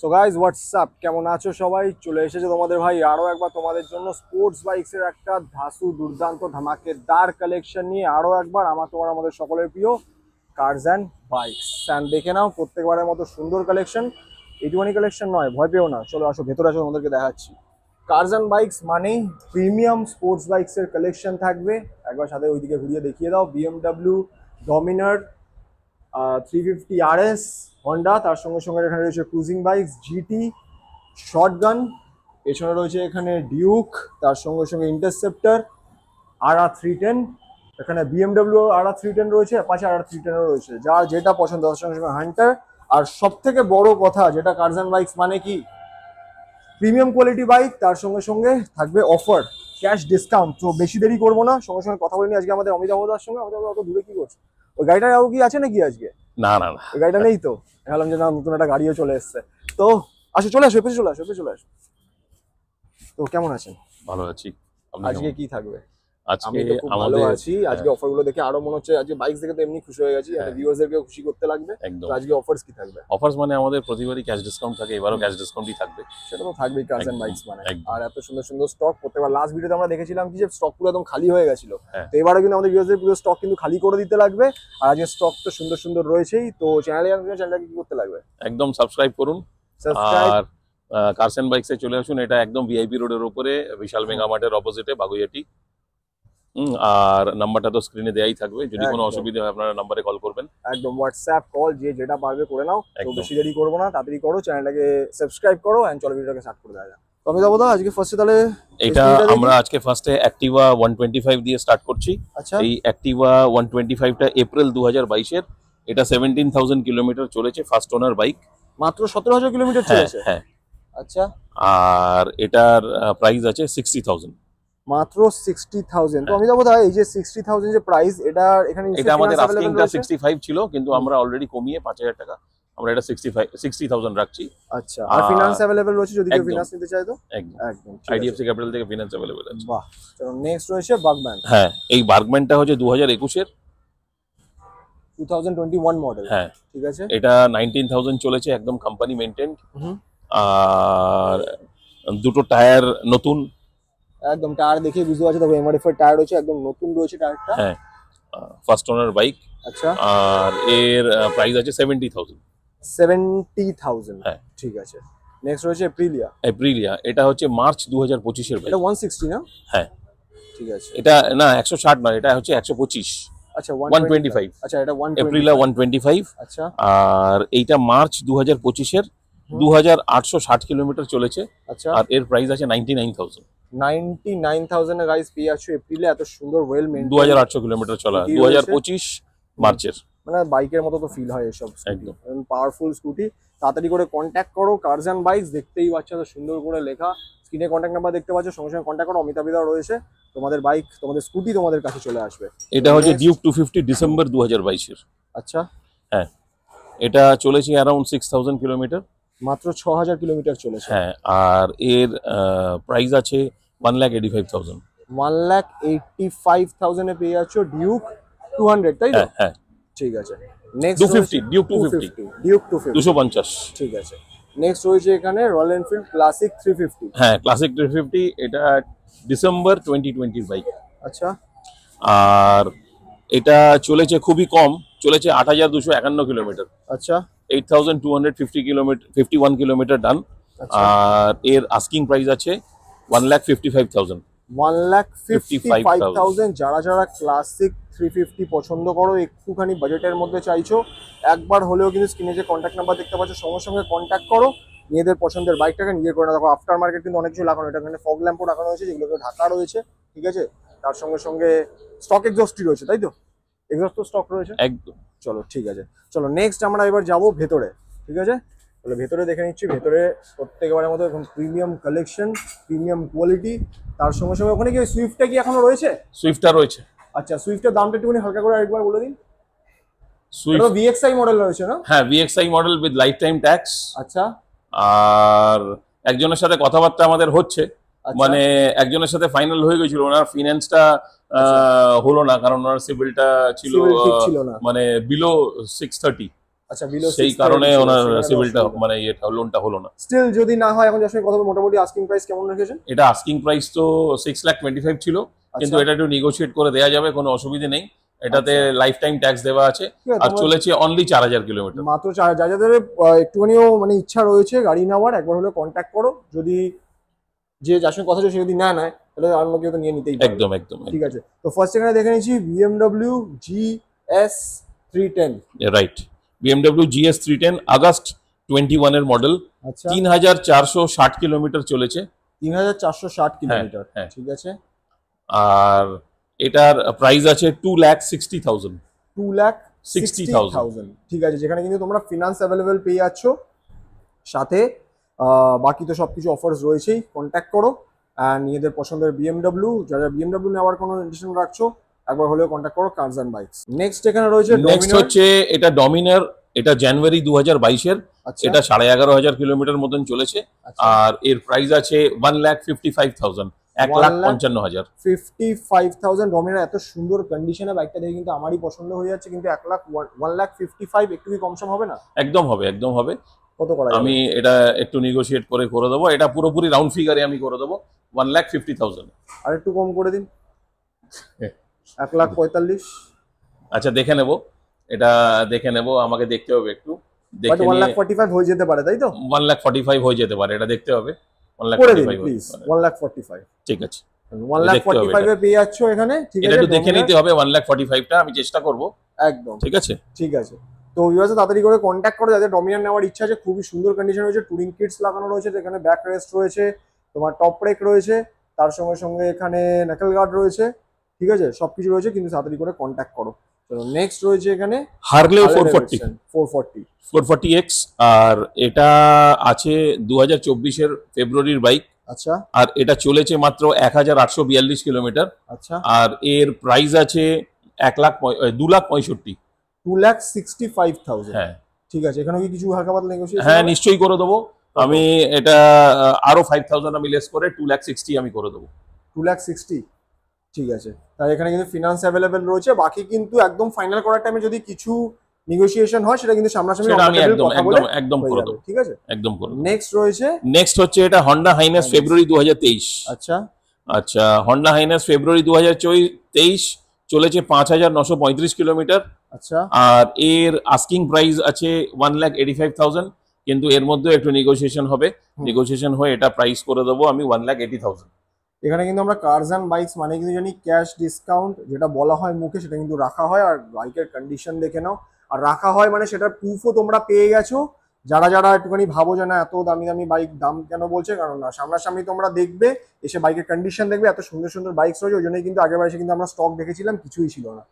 So guys WhatsApp, কেমন আছো সবাই? চলে এসেছে তোমাদের ভাই আরও একবার তোমাদের জন্য স্পোর্টস বাইকসের একটা ধাসু দুর্দান্ত ধামাকেদার কালেকশন নিয়ে আরও একবার আমাদের সকলের প্রিয় কার্স অ্যান্ড বাইকস। অ্যান্ড দেখে নাও প্রত্যেকবারের মতো সুন্দর কালেকশন। এইটুখানি কালেকশন নয়, ভয় পেও না, চলো আসো ভেতরে আসো, তোমাদেরকে দেখাচ্ছি। কার্স অ্যান্ড বাইকস মানেই প্রিমিয়াম স্পোর্টস বাইকসের কালেকশন থাকবে। একবার সাথে ওইদিকে ঘুরিয়ে দেখিয়ে দাও। বিএমডাব্লিউ, ডমিনার, 350 RS, হন্ডা, তার সঙ্গে সঙ্গে এখানে রয়েছে ক্রুজিং বাইকস, জিটি, শটগান, পেছনে রয়েছে এখানে ডিউক, তার সঙ্গে সঙ্গে ইন্টারসেপ্টর, RR310, এখানে বিএমডাব্লিউ RR310 রয়েছে, অ্যাপাচি RR310 রয়েছে, যার যেটা পছন্দ। তার সঙ্গে সঙ্গে হান্টার। আর সব থেকে বড় কথা যেটা কার্স অ্যান্ড বাইকস মানে কি, প্রিমিয়াম কোয়ালিটি বাইক, তার সঙ্গে সঙ্গে থাকবে অফার, ক্যাশ ডিসকাউন্ট। তো বেশি দেরি করবো না, সঙ্গে সঙ্গে কথা বলিনি আজকে আমাদের অমিতাভদার সঙ্গে। অমিতাভ অত দূরে কি করছে? ওই গাড়িটা আরও কি আছে নাকি আজকে? না না না, ওই গাড়িটা নেই তো। ভাবলাম যে না, নতুন একটা গাড়িও চলে এসছে। তো আসো, চলে আসো, এপিসে চলে আসো, এপিসে চলে আসো। তো কেমন আছেন? ভালো আছি। আপনি আজকে কেমন? কি থাকবে? আজকে আমি তো খুব ভালো আমাদের আছি। আজকে অফার গুলো দেখে আরো মনে হচ্ছে, আজকে বাইক দেখে তো এমনি খুশি হয়ে গেছি, আর ভিউয়ার্সদেরকেও খুশি করতে লাগবে। একদম তো আজকে অফার্স কি থাকবে? অফার্স মানে আমাদের প্রতিবারই ক্যাশ ডিসকাউন্ট থাকে, এবারও ক্যাশ ডিসকাউন্টই থাকবে। সেটা তো থাকবেই কার্স অ্যান্ড একদম, বাইকস মানে। একদম। আর এত সুন্দর সুন্দর স্টক। প্রত্যেকবার লাস্ট ভিডিওতে আমরা দেখেছিলাম কি যে স্টক পুরো একদম খালি হয়ে গেছিল। হ্যাঁ। তো এবারে কিন্তু আমাদের ভিউয়ার্সদের পুরো স্টক কিন্তু খালি করে দিতে লাগবে। আর আজকে স্টক তো সুন্দর সুন্দর রয়েছেই। তো চ্যানেলটাকে কি করতে লাগবে? একদম সাবস্ক্রাইব করুন। সাবস্ক্রাইব। আর কার্স অ্যান্ড বাইকসে চলে আসুন। এটা একদম ভিআইপি রোডের উপরে, বিশাল মেগা মার্টের অপোজিটে, বাগুইয়াটি। আর নাম্বারটা তো স্ক্রিনে দেয়াই থাকবে, যদি কোনো একদম। অসুবিধা হয় আপনারা নাম্বারে কল করবেন। একদম হোয়াটসঅ্যাপ কল, যে যেটা পারবে করে নাও। তো একদম। বেশি দেরি করবো না, তাড়াতাড়ি করো, চ্যানেলটাকে সাবস্ক্রাইব করো, এন্ড চলো ভিডিওটাকে স্টার্ট করে দেওয়া যাক। তো আমি যাবো দা আজকে ফার্স্টে তাহলে এটা SUV টা দেখি। আমরা আজকে ফার্স্টে অ্যাক্টিভা 125 দিয়ে স্টার্ট করছি। আচ্ছা, এই অ্যাক্টিভা 125টা এপ্রিল 2022-এর। এটা 17,000 কিলোমিটার চলেছে, ফার্স্ট ওনার বাইক। মাত্র 17,000 কিলোমিটার হ্যাঁ চলেছে? হ্যাঁ। আচ্ছা, আর এটার প্রাইস আছে 60,000। মাত্র 60,000। তো আমি যাবো দা, এই যে 60,000 যে প্রাইস, এটা এখানে এটা আমাদের finance available আস্কিংটা রয়েছে? 65 ছিল, কিন্তু আমরা অলরেডি কমিয়ে 5,000 টাকা আমরা এটা 60,000 রাখছি। আচ্ছা, আর ফিনান্স অ্যাভেলেবল রয়েছে যদি কেউ একদম। ফিনান্স নিতে চায় তো? একদম। একদম ঠিক আছে। আইডিএফসি ক্যাপিটাল থেকে ফিনান্স অ্যাভেলেবল আছে। বাহ, চলো নেক্সট রয়েছে বাগম্যান। হ্যাঁ, এই বার্গম্যানটা হচ্ছে 2021-এর। 2021 মডেল। হ্যাঁ, ঠিক আছে। এটা 19,000 চলেছে, একদম কোম্পানি মেইনটেইনড। হুম। আর দুটো টায়ার নতুন। একদম টায়ার দেখে বুঝতে পারছি, দেখো এমআরএফ এর টায়ার রয়েছে, একদম নতুন রয়েছে টায়ারটা। হ্যাঁ, ফার্স্ট ওনার বাইক। আচ্ছা, আর এর প্রাইস আছে 70,000। 70,000। হ্যাঁ। ঠিক আছে। নেক্সট রয়েছে এপ্রিলিয়া। এপ্রিলিয়া, এটা হচ্ছে মার্চ 2025-এর বাইক। এটা 160 না? হ্যাঁ। ঠিক আছে। এটা না 160 নয়, এটা হচ্ছে 125। আচ্ছা, 125। আচ্ছা, এটা 120। এপ্রিলা 125। আচ্ছা। আর এইটা মার্চ 2025-এর। 2,860 কিলোমিটার চলেছে। আচ্ছা, আর এর প্রাইস আছে 99,000। 99,000 এ গাইস পেয়ে যাচ্ছ এপ্রিলে এত সুন্দর ওয়েল মেইনটেইন। 2,800 কিলোমিটার চলা, 2025 মার্চের। মানে বাইকের মতো তো ফিল হয় এসব। একদম। Powerful scooty. তাড়াতাড়ি করে কন্ট্যাক্ট করো কার্স অ্যান্ড বাইকস, দেখতেই পাচ্ছ তো সুন্দর করে লেখা, স্ক্রিনে কন্ট্যাক্ট নাম্বার দেখতে পাচ্ছ, সঙ্গে সঙ্গে কন্ট্যাক্ট করো। অমিতাভদাও রয়েছে, তোমাদের বাইক, তোমাদের স্কুটি তোমাদের কাছে চলে আসবে। এটা হচ্ছে ডিউক 250, ডিসেম্বর 2022-এর। আচ্ছা, হ্যাঁ, এটা চলেছে অ্যারাউন্ড 6,000 কিলোমিটার। মাত্র 6,000 কিলোমিটার চলেছে। হ্যাঁ, আর এর প্রাইস আছে 1,85,000। 1,85,000 এ পেয়ে যাচ্ছ ডিউক 200, তাই তো? হ্যাঁ হ্যাঁ। ঠিক আছে। Next 250, Duke 250। ডিউক 250। 250। ঠিক আছে। নেক্সট রয়েছে এখানে রয়্যাল এনফিল্ড ক্লাসিক 350। হ্যাঁ, ক্লাসিক 350, এটা ডিসেম্বর 2020 বাইক। আচ্ছা। আর এটা চলেছে খুবই কম, চলেছে 8,251 কিলোমিটার। আচ্ছা। 8,250 কিলোমিটার, 51 কিলোমিটার ডান। আচ্ছা। আর এর আস্কিং প্রাইস আছে 1,55,000। 1,55,000। যারা যারা ক্লাসিক 350 পছন্দ করো, একটুখানি বাজেটের মধ্যে চাইছো, একবার হলেও কিন্তু স্ক্রিনে যে কন্ট্যাক্ট নাম্বার দেখতে পাচ্ছ, সঙ্গে সঙ্গে কন্ট্যাক্ট করো, নিজেদের পছন্দের বাইকটাকে নিজে করে দেখো। আফটার মার্কেট কিন্তু অনেক কিছু লাগানো, এটা এখানে ফগ ল্যাম্পও রাখানো হয়েছে, যেগুলোকে ঢাকা রয়েছে। ঠিক আছে। তার সঙ্গে সঙ্গে স্টক এক্সস্টই রয়েছে, তাই তো? এক্সস্ট স্টক রয়েছে একদম। চলো ঠিক আছে। চলো নেক্সট আমরা এবার যাবো ভেতরে। ঠিক আছে, তাহলে ভেতরে দেখে নিচ্ছি। ভেতরে প্রত্যেকবারের মতো এখন প্রিমিয়াম কালেকশন, প্রিমিয়াম কোয়ালিটি। তার সঙ্গে সঙ্গে ওখানে কি সুইফটটা কি এখনো রয়েছে? সুইফটটা রয়েছে। আচ্ছা, সুইফটের দামটা একটুখানি হালকা করে আরেকবার বলে দিন। সুইফট, এটা ভিএক্সআই মডেল রয়েছে না? হ্যাঁ, VXI model with life time tax. আচ্ছা। আর একজনের সাথে কথাবার্তা আমাদের হচ্ছে, আচ্ছা। মানে একজনের সাথে ফাইনাল হয়ে গেছিল, ওনার ফিনান্সটা হলো না, কারণ ওনার সিভিলটা ছিল Civil ঠিক ছিল না। মানে বিলো 630। আচ্ছা বিলো সেই কারণে ওনার সিভিলটা মানে লোনটা হলো না। স্টিল যদি না হয় এখন যশোর কথা মোটামুটি আস্কিং প্রাইস কেমন রেখেছেন? এটা আস্কিং প্রাইস তো 6,25,000 ছিল, কিন্তু এটা একটু নেগোশিয়েট করে দেওয়া যাবে, কোনো অসুবিধা নেই। এটাতে লাইফ টাইম ট্যাক্স দেওয়া আছে আর চলেছে অনলি 4,000 কিলোমিটার মাত্র। যাদের একটুখানিও মানে ইচ্ছা রয়েছে গাড়ি নেওয়ার, একবার হলে কন্ট্যাক্ট করো। যদি যে যার সঙ্গে কথা সে যদি না নেয় তাহলে অন্য কেউ তো নিয়ে নিতেই পারবে। একদম একদম ঠিক আছে। তো ফার্স্ট এখানে দেখে নিচ্ছি BMW GS 310। Right, BMW GS 310 August 21 এর মডেল। আচ্ছা 3,460 কিলোমিটার চলেছে। 3,460 কিলোমিটার, হ্যাঁ। ঠিক আছে। আর এটার প্রাইস আছে 2,60,000। 2,60,000, ঠিক আছে। যেখানে কিন্তু তোমরা ফিনান্স অ্যাভেলেবেল পেয়ে যাচ্ছ, সাথে বাকি তো সবকিছু অফার্স রয়েছেই। কন্ট্যাক্ট করো আর নিজেদের পছন্দের BMW, যারা BMW নেওয়ার কোনো ইন্টেনশন রাখছো একবার হলেও কন্ট্যাক্ট করো কারস এন্ড বাইকস। নেক্সট এখানে রয়েছে নেক্সট হচ্ছে এটা ডমিনার। এটা জানুয়ারি 2022-এর। আচ্ছা এটা 11,500 কিলোমিটার মতন চলেছে। আচ্ছা আর এর প্রাইস আছে 1,55,000, 1,55,000। 55,000 ডমিনার। এত সুন্দর কন্ডিশনে বাইকটা দেখে কিন্তু আমারই পছন্দ হয়ে যাচ্ছে, কিন্তু 1,55,000 একটু কি কম সম হবে না? একদম হবে, একদম হবে। কত করা যাবে? আমি এটা একটু নেগোশিয়েট করে দেবো। এটা পুরোপুরি রাউন্ড ফিগারে আমি করে দেবো 1,50,000। আর একটু কম করে দিন, 1,45,000। আচ্ছা দেখে নেব, এটা দেখে নেব, আমাকে দেখতে হবে একটু। বাট দেখে নিয়ে 1,45,000 হয়ে যেতে পারে, তাই তো? 1,45,000 হয়ে যেতে পারে, এটা দেখতে হবে। করে দিন 1,45,000 প্লিজ, 1,45,000। ঠিক আছে, 1,45,000 এ পেয়ে যাচ্ছ এখানে, ঠিক এটা আছে। একটু দেখে নিতে হবে 1,45,000টা, আমি চেষ্টা করব। একদম ঠিক আছে, ঠিক আছে। তো ভিউয়ার্স তাড়াতাড়ি করে কন্ট্যাক্ট করো যাদের ডমিনার নেওয়ার ইচ্ছা আছে। খুবই সুন্দর কন্ডিশন রয়েছে, টুরিং কিটস লাগানো রয়েছে, যেখানে ব্যাক রেস্ট রয়েছে, তোমার টপ ব্রেক রয়েছে, তার সঙ্গে সঙ্গে এখানে নাকেল গার্ড রয়েছে, ঠিক আছে, সবকিছু রয়েছে। কিন্তু তাড়াতাড়ি করে কন্ট্যাক্ট করো। চলো নেক্সট রয়েছে এখানে হার্লে 440 440। আর এটা আছে 2024-এর ফেব্রুয়ারির বাইক। আচ্ছা আর এটা চলেছে মাত্র 1,842 কিলোমিটার। আচ্ছা আর এর প্রাইস আছে 2,65,000। 2,65,000, হ্যাঁ ঠিক আছে। এখানে কি কিছু হালকা পাতলা নেগোশিয়েশন? হ্যাঁ নিশ্চয়ই করে দেবো। আমি এটা আরো 5,000 আমি লেস করে 2,60,000 আমি করে দেবো। 2,60,000, ঠিক আছে। তাই এখানে কিন্তু ফিনান্স অ্যাভেলেবেল রয়েছে। বাকি কিন্তু একদম ফাইনাল করার টাইমে যদি কিছু নেগোশিয়েশন হয় সেটা কিন্তু সামনাসামনি সেটা আমি on the table একদম কথা বলে একদম একদম হয়ে করে যাবে, দেবো, ঠিক আছে। একদম করে দেবো। নেক্সট রয়েছে, নেক্সট হচ্ছে এটা হন্ডা হাইনেস ফেব্রুয়ারি 2023। আচ্ছা আচ্ছা হন্ডা হাইনেস ফেব্রুয়ারি 2023 চলেছে 5,935 কিলোমিটার। আচ্ছা আর এর আস্কিং প্রাইস আছে 1,85,000, কিন্তু এর মধ্যে একটু নেগোসিয়েশন হবে। নেগোসিয়েশন হয়ে এটা প্রাইস করে দেবো আমি 1,80,000। এখানে কিন্তু আমরা কারস এন্ড বাইকস মানে কিন্তু জানি ক্যাশ ডিসকাউন্ট যেটা বলা হয় মুখে, সেটা কিন্তু রাখা হয়। আর বাইকের কন্ডিশন দেখে নাও, আর রাখা হয় মানে সেটার প্রুফও তোমরা পেয়ে গেছো। যারা যারা একটুখানি ভাবো যে না এত দামি দামি বাইক দাম কেন বলছে, কারণ না সামনাসামনি তোমরা দেখবে, এসে বাইকের কন্ডিশন দেখবে, এত সুন্দর সুন্দর বাইক রয়েছে। ওই জন্যই কিন্তু আগের বার এসে কিন্তু আমরা স্টক দেখেছিলাম, কিছুই ছিল না,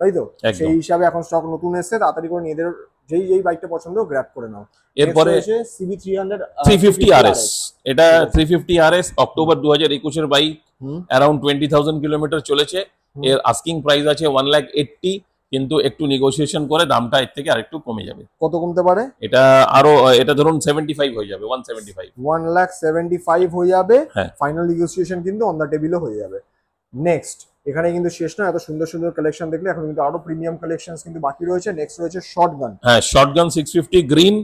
তাই তো? একদম। সেই হিসাবে এখন স্টক নতুন এসছে, তাড়াতাড়ি করে নিজেদের যেই বাইকটা পছন্দ গ্র্যাব করে নাও। এরপরে CB 350 RS। এটা 350 RS অক্টোবর 2021-এর বাইক, অ্যারাউন্ড 20,000 কিলোমিটার চলেছে। এর আস্কিং প্রাইস আছে 1,80,000, কিন্তু একটু নেগোসিয়েশন করে দামটা এর থেকে আরেকটু কমে যাবে। কত কমতে পারে? এটা আরো, এটা ধরুন 75 হয়ে যাবে, 175। 1,75,000 হয়ে যাবে। হ্যাঁ। ফাইনাল নেগোসিয়েশন কিন্তু অন দ্য টেবিলও হয়ে যাবে। নেক্সট এখানে কিন্তু শেষ না, এত সুন্দর সুন্দর কালেকশন দেখলে এখন কিন্তু আরো প্রিমিয়াম কালেকশনস কিন্তু বাকি রয়েছে। নেক্সট রয়েছে শর্টগান। হ্যাঁ শর্টগান 650 গ্রিন।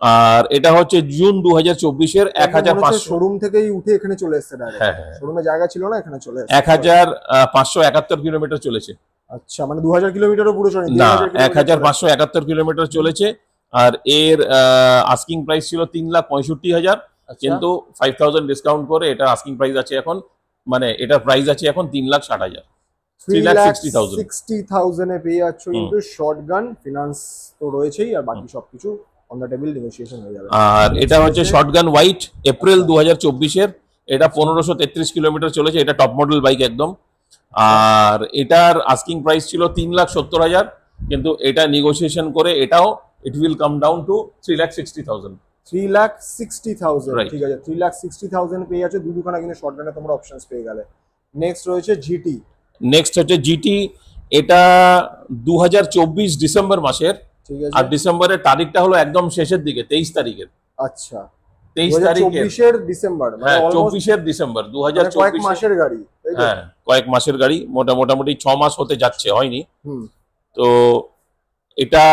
আর এটা হচ্ছে জুন 2024-এর 1,500 শোরুম থেকেই উঠে এখানে চলে এসেছে ডাইরেক্ট। হ্যাঁ হ্যাঁ শোরুমে জায়গা ছিল না, এখানে চলে এসেছে। 1,571 কিলোমিটার চলেছে। আচ্ছা মানে 2,000 কিলোমিটারও পুরো চলে না, 1,571 কিলোমিটার চলেছে। আর এর আস্কিং প্রাইস ছিল 3,65,000, কিন্তু 5,000 ডিসকাউন্ট করে এটা আস্কিং প্রাইস আছে এখন, মানে এটার প্রাইস আছে এখন 3,60,000, 3,60,000 এ পেয়ে যাচ্ছ কিন্তু শর্টগান। ফিনান্স তো রয়েছেই, আর বাকি সবকিছু অন দ্য টেবিল নেগোসিয়েশন হয়ে যাবে। আর এটা হচ্ছে শর্টগান হোয়াইট, এপ্রিল 2024-এর। এটা 1,533 কিলোমিটার চলেছে। এটা টপ মডেল বাইক একদম। আর এটার আস্কিং প্রাইস ছিল 3,70,000, কিন্তু এটা নেগোসিয়েশন করে এটাও it will come down to 3,60,000। 3,60,000, Right. ঠিক আছে। 3,60,000 পেয়ে যাচ্ছে দুখানা কিন্তু শর্টগানে তোমরা অপশনস পেয়ে গেলে। নেক্সট রয়েছে জিটি। নেক্সট হচ্ছে জিটি। এটা 2024 ডিসেম্বর মাসের। ঠিক আছে। আর ডিসেম্বরের তারিখটা হলো একদম শেষের দিকে, 23 তারিখের। আচ্ছা 23 তারিখের 24-এর ডিসেম্বর, হ্যাঁ মানে 24-এর ডিসেম্বর কয়েক 2024। মাসের গাড়ি, তাই তো? হ্যাঁ কয়েক মাসের গাড়ি, মোটামুটি 6 মাস হতে যাচ্ছে, হয়নি। হুম। তো এটা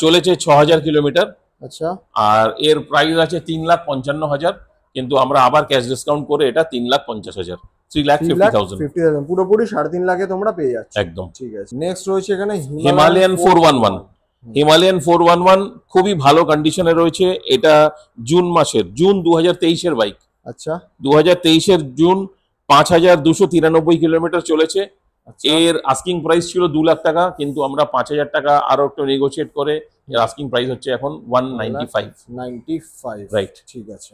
চলেছে 6000 কিলোমিটার, আচ্ছা, আর এর প্রাইস আছে 3,55,000, কিন্তু আমরা আবার ক্যাশ ডিসকাউন্ট করে এটা 3,50,000, 3,50,000 3,50,000 পুরোপুরি 3.5 লাখে তোমরা পেয়ে যাচ্ছ। একদম। ঠিক আছে, নেক্সট রয়েছে এখানে হিমালয়ান 411। হিমালয়ান 411 খুবই ভালো কন্ডিশনে রয়েছে। এটা জুন 2023-এর বাইক। আচ্ছা 2023-এর জুন 5,293 কিলোমিটার চলেছে। আচ্ছা, এর আস্কিং প্রাইস ছিল 2 লাখ টাকা, কিন্তু আমরা 5,000 টাকা আরো একটু নেগোশিয়েট করে এর আস্কিং প্রাইস হচ্ছে এখন 195। 95, রাইট। ঠিক আছে।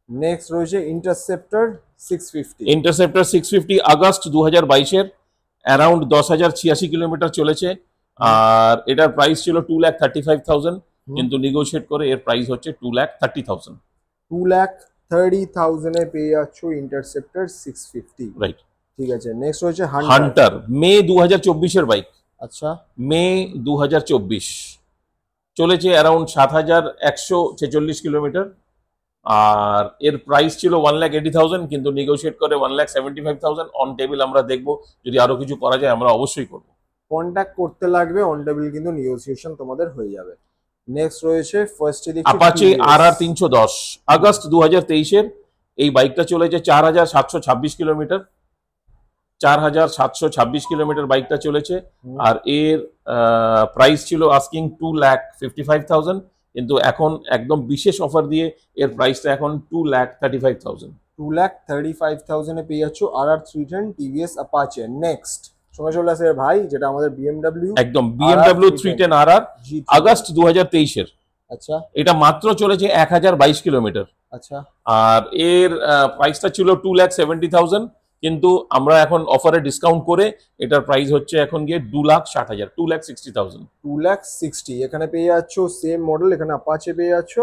নেক্সট রয়েছে ইন্টারসেপ্টর 650। ইন্টারসেপ্টর 650 আগস্ট 2022-এর, অ্যারাউন্ড 10,086 কিলোমিটার চলেছে, আর এটার প্রাইস ছিল 2,35,000, কিন্তু নেগোশিয়েট করে এর প্রাইস হচ্ছে 2,30,000। 2,30,000 এ পেয়ে যাচ্ছ ইন্টারসেপ্টর 650। রাইট। ঠিক আছে, নেক্সট রয়েছে হান্টার মে 2024-এর বাইক। আচ্ছা, মে 2024 চলেছে অ্যারাউন্ড 7,146 কিলোমিটার, আর এর প্রাইস ছিল 1,80,000, কিন্তু নেগোশিয়েট করে 1,75,000। অন টেবিল আমরা দেখবো, যদি আরো কিছু করা যায় আমরা অবশ্যই করবো। কন্ট্যাক্ট করতে লাগবে, অন টেবিল কিন্তু নেগোসিয়েশন তোমাদের হয়ে যাবে। নেক্সট রয়েছে ফার্স্টে অ্যাপাচি RR 310 আগস্ট 2023-এর, এই বাইকটা চলেছে 4,726 কিলোমিটার, 4,726 কিলোমিটার বাইকটা চলেছে, আর এর প্রাইস ছিল আস্কিং 2,55,000, কিন্তু এখন একদম বিশেষ অফার দিয়ে এর প্রাইসটা এখন 2,35,000। 2,35,000 এ পেয়ে যাচ্ছ RR 310 TVS Apache। নেক্সট সময় চলে আসে ভাই, যেটা আমাদের BMW একদম BMW 310 RR GT। আগস্ট 2023-এর, আচ্ছা এটা মাত্র চলেছে 1,022 কিলোমিটার, আচ্ছা, আর এর প্রাইসটা ছিল 2,70,000, কিন্তু আমরা এখন অফারে ডিসকাউন্ট করে এটার প্রাইস হচ্ছে এখন গিয়ে 2,60,000, 2,60,000। 2,60,000 এখানে পেয়ে যাচ্ছ সেম মডেল, এখানে Apache পেয়ে যাচ্ছ।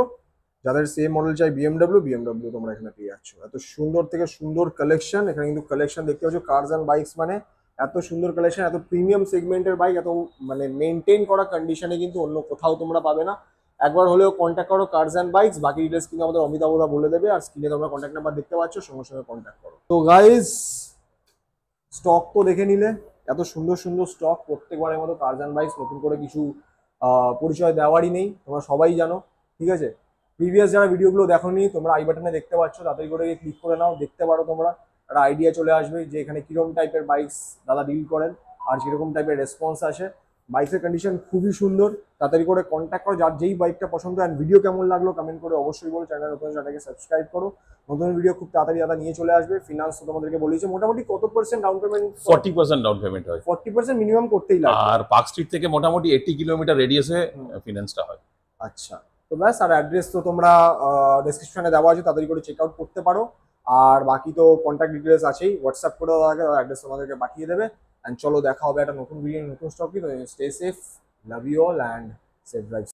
যাদের সেম মডেল চাই BMW তোমরা এখানে পেয়ে যাচ্ছ। এত সুন্দর থেকে সুন্দর কালেকশন এখানে, কিন্তু কালেকশন দেখতে পাচ্ছ কার্স অ্যান্ড বাইকস মানে এত সুন্দর কালেকশন, এত প্রিমিয়াম সেগমেন্টের বাইক, এত মানে মেনটেন করা কন্ডিশনে কিন্তু অন্য কোথাও তোমরা পাবে না। একবার হলেও কন্ট্যাক্ট করো কার্স অ্যান্ড বাইকস, বাকি ডিটেলস কিন্তু আমাদের অমিতাভদা বলে দেবে, আর স্ক্রিনে তোমরা কন্ট্যাক্ট নাম্বার দেখতে পাচ্ছ, সঙ্গে সঙ্গে কন্ট্যাক্ট করো। তো গাইজ, স্টক তো দেখে নিলে, এত সুন্দর সুন্দর স্টক, প্রত্যেকবারের মতো কার্স অ্যান্ড বাইকস নতুন করে কিছু পরিচয় দেওয়ারই নেই, তোমরা সবাই জানো। ঠিক আছে, প্রিভিয়াস যারা ভিডিওগুলো দেখোনি তোমরা আই বাটনে দেখতে পাচ্ছ, তাড়াতাড়ি করে ক্লিক করে নাও, দেখতে পারো তোমরা, একটা আইডিয়া চলে আসবে যে এখানে কিরকম টাইপের বাইকস দাদা ডিল করেন আর কিরকম টাইপের রেসপন্স আসে। বাইকের কন্ডিশন খুবই সুন্দর, তাড়াতাড়ি করে কন্ট্যাক্ট করো যার যেই বাইকটা পছন্দ। অ্যান্ড ভিডিও কেমন লাগলো কমেন্ট করে অবশ্যই বলো, চ্যানেল নতুন চ্যানেলকে সাবস্ক্রাইব করো, নতুন ভিডিও খুব তাড়াতাড়ি দাদা নিয়ে চলে আসবে। ফিনান্স তো তোমাদেরকে বলেছে, মোটামুটি কত % ডাউন পেমেন্ট? 40% ডাউন পেমেন্ট হয়, 40% মিনিমাম করতেই লাগে, আর পার্ক স্ট্রিট থেকে মোটামুটি 80 কিলোমিটার রেডিয়াসে ফিনান্সটা হয়। আচ্ছা, তো ব্যাস, আর অ্যাড্রেস তো তোমরা ডেসক্রিপশনে দেওয়া আছে, তাড়াতাড়ি করে চেক আউট করতে পারো। আর বাকি তো কন্ট্যাক্ট ডিটেলস আছেই, হোয়াটসঅ্যাপ করে দেওয়া থাকে, অ্যাড্রেস তোমাদেরকে পাঠিয়ে দেবে। অ্যান্ড চলো দেখা হবে একটা নতুন ভিডিও নতুন stock. Stay safe, love you all and safe drive.